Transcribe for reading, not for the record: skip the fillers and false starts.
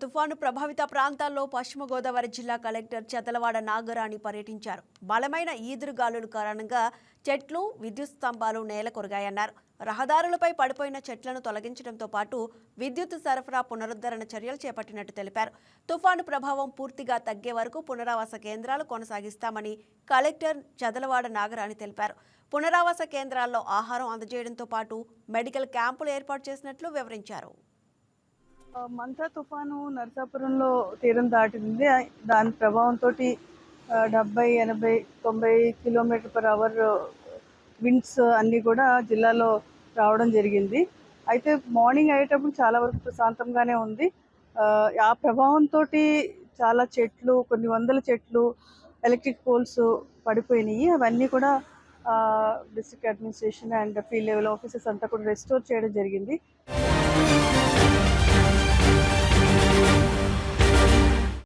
తుఫాను ప్రభావిత ప్రాంతాల్లో పశ్చిమ గోదావరి జిల్లా కలెక్టర్ చదలవాడ నాగరాణి పర్యటించారు. బలమైన ఈదురుగాలుల కారణంగా చెట్లు, విద్యుత్ స్తంభాలు నేలకొరిగాయన్నారు. రహదారులపై పడిపోయిన చెట్లను తొలగించడంతో పాటు విద్యుత్ సరఫరా పునరుద్ధరణ చర్యలు చేపట్టినట్టు తెలిపారు. తుఫాను ప్రభావం పూర్తిగా తగ్గే వరకు పునరావాస కేంద్రాలు కొనసాగిస్తామని కలెక్టర్ చదలవాడ నాగరాణి తెలిపారు. పునరావాస కేంద్రాల్లో ఆహారం అందజేయడంతో పాటు మెడికల్ క్యాంపులు ఏర్పాటు చేసినట్లు వివరించారు. మంత్ర తుఫాను నరసాపురంలో తీరం దాటింది. దాని ప్రభావంతో 70, 80, 90 km/h విండ్స్ అన్నీ కూడా జిల్లాలో రావడం జరిగింది. అయితే మార్నింగ్ అయ్యేటప్పుడు చాలా వరకు ప్రశాంతంగానే ఉంది. ఆ ప్రభావంతో చాలా చెట్లు, కొన్ని వందల చెట్లు, ఎలక్ట్రిక్ పోల్స్ పడిపోయినాయి. అవన్నీ కూడా district administration and field level officers అంతా కూడా రెస్టోర్ చేయడం జరిగింది.